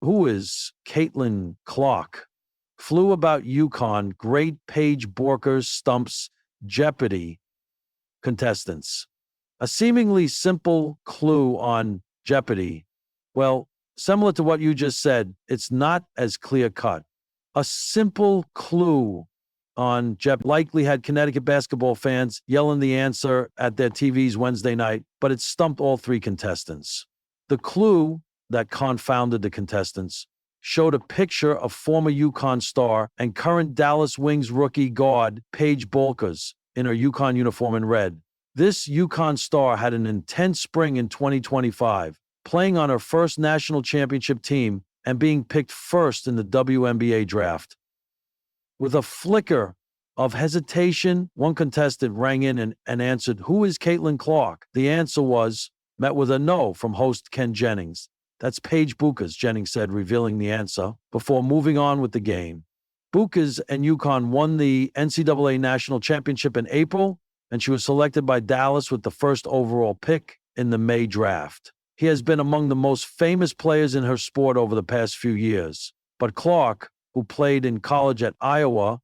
Who is Caitlin Clark? Flew about UConn, great Paige Bueckers, stumps, Jeopardy contestants. A seemingly simple clue on Jeopardy. Well, similar to what you just said, it's not as clear cut. A simple clue on Jeopardy likely had Connecticut basketball fans yelling the answer at their TVs Wednesday night, but it stumped all three contestants. The clue that confounded the contestants showed a picture of former UConn star and current Dallas Wings rookie guard Paige Bueckers in her UConn uniform in red. This UConn star had an intense spring in 2025, playing on her first national championship team and being picked first in the WNBA draft. With a flicker of hesitation, one contestant rang in and answered, "Who is Caitlin Clark?" The answer was met with a no from host Ken Jennings. "That's Paige Bueckers," Jennings said, revealing the answer, before moving on with the game. Bueckers and UConn won the NCAA National Championship in April, and she was selected by Dallas with the first overall pick in the May draft. He has been among the most famous players in her sport over the past few years. But Clark, who played in college at Iowa,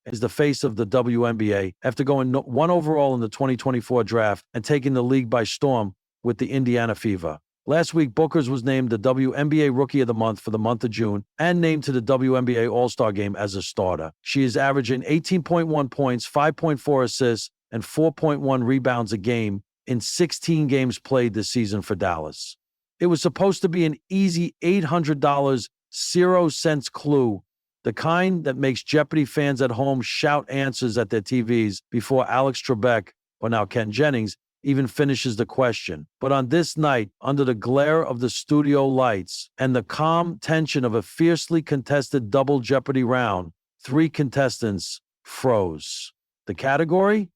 is the face of the WNBA after going 1 overall in the 2024 draft and taking the league by storm with the Indiana Fever. Last week, Bueckers was named the WNBA Rookie of the Month for the month of June and named to the WNBA All-Star Game as a starter. She is averaging 18.1 points, 5.4 assists, and 4.1 rebounds a game in 16 games played this season for Dallas. It was supposed to be an easy $800 0-cent clue, the kind that makes Jeopardy fans at home shout answers at their TVs before Alex Trebek, or now Ken Jennings, even finishes the question. But on this night, under the glare of the studio lights and the calm tension of a fiercely contested double Jeopardy round, three contestants froze. The category?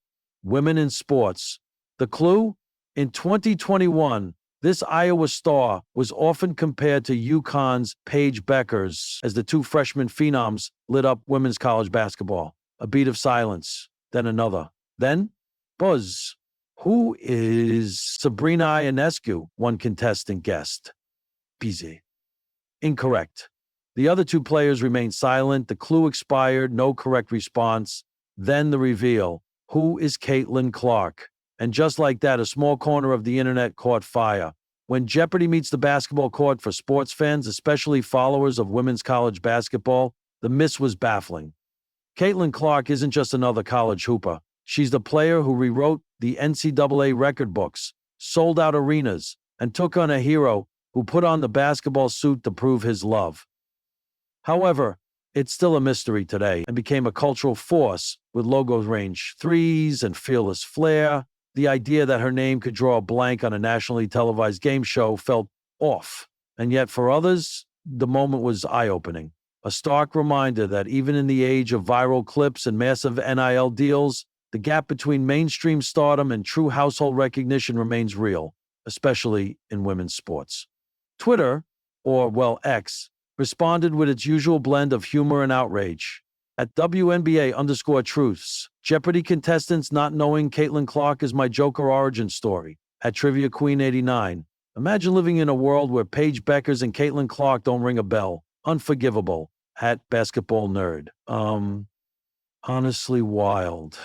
Women in sports. The clue? In 2021, this Iowa star was often compared to UConn's Paige Bueckers as the two freshman phenoms lit up women's college basketball. A beat of silence, then another. Then, buzz. Who is Sabrina Ionescu? One contestant guessed. Busy. Incorrect. The other two players remained silent. The clue expired. No correct response. Then the reveal. Who is Caitlin Clark? And just like that, a small corner of the internet caught fire. When Jeopardy meets the basketball court for sports fans, especially followers of women's college basketball, the miss was baffling. Caitlin Clark isn't just another college hooper. She's the player who rewrote the NCAA record books, sold out arenas, and took on a hero who put on the basketball suit to prove his love. However, it's still a mystery today and became a cultural force with logos range threes and fearless flair. The idea that her name could draw a blank on a nationally televised game show felt off. And yet for others, the moment was eye-opening. A stark reminder that even in the age of viral clips and massive NIL deals, the gap between mainstream stardom and true household recognition remains real, especially in women's sports. Twitter, or well X, responded with its usual blend of humor and outrage. At WNBA_truths, Jeopardy contestants not knowing Caitlin Clark is my Joker origin story. At Trivia Queen 89, imagine living in a world where Paige Bueckers and Caitlin Clark don't ring a bell. Unforgivable. At Basketball Nerd. Honestly wild.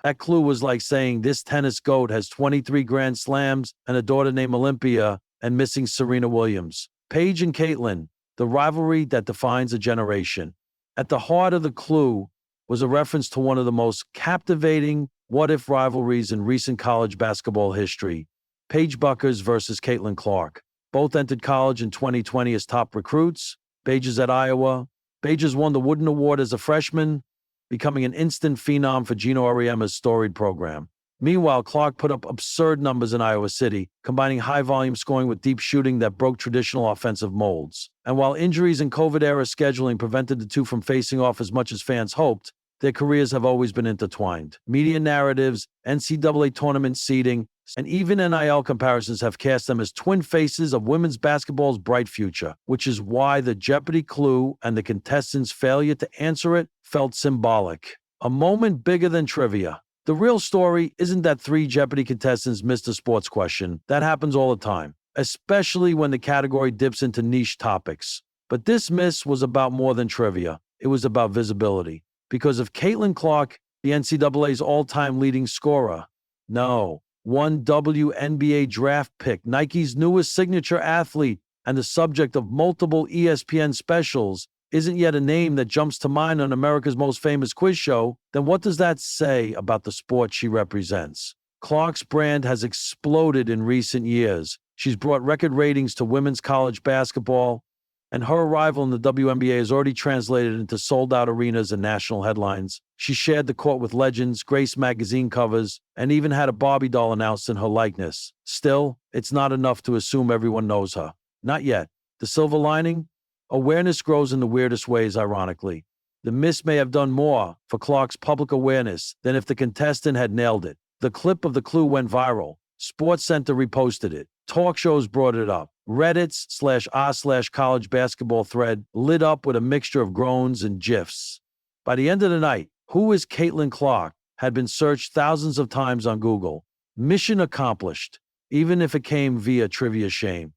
That clue was like saying this tennis goat has 23 Grand Slams and a daughter named Olympia and missing Serena Williams. Paige and Caitlin, the rivalry that defines a generation. At the heart of the clue was a reference to one of the most captivating what-if rivalries in recent college basketball history, Paige Bueckers versus Caitlin Clark. Both entered college in 2020 as top recruits. Paige is at Iowa. Paige has won the Wooden Award as a freshman, becoming an instant phenom for Gino Auriemma's storied program. Meanwhile, Clark put up absurd numbers in Iowa City, combining high-volume scoring with deep shooting that broke traditional offensive molds. And while injuries and COVID-era scheduling prevented the two from facing off as much as fans hoped, their careers have always been intertwined. Media narratives, NCAA tournament seeding, and even NIL comparisons have cast them as twin faces of women's basketball's bright future, which is why the Jeopardy clue and the contestants' failure to answer it felt symbolic. A moment bigger than trivia. The real story isn't that three Jeopardy contestants missed a sports question. That happens all the time, especially when the category dips into niche topics. But this miss was about more than trivia. It was about visibility. Because if Caitlin Clark, the NCAA's all-time leading scorer, no, one WNBA draft pick, Nike's newest signature athlete, and the subject of multiple ESPN specials, isn't yet a name that jumps to mind on America's Most Famous Quiz Show, then what does that say about the sport she represents? Clark's brand has exploded in recent years. She's brought record ratings to women's college basketball, and her arrival in the WNBA has already translated into sold-out arenas and national headlines. She shared the court with legends, graced magazine covers, and even had a Barbie doll announced in her likeness. Still, it's not enough to assume everyone knows her. Not yet. The silver lining? Awareness grows in the weirdest ways, ironically. The miss may have done more for Clark's public awareness than if the contestant had nailed it. The clip of the clue went viral. SportsCenter reposted it. Talk shows brought it up. Reddit's /r/college basketball thread lit up with a mixture of groans and GIFs. By the end of the night, "Who is Caitlin Clark?" had been searched thousands of times on Google. Mission accomplished, even if it came via trivia shame.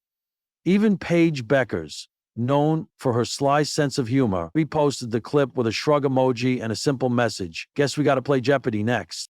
Even Paige Bueckers, known for her sly sense of humor, reposted the clip with a shrug emoji and a simple message: "Guess we gotta play Jeopardy next."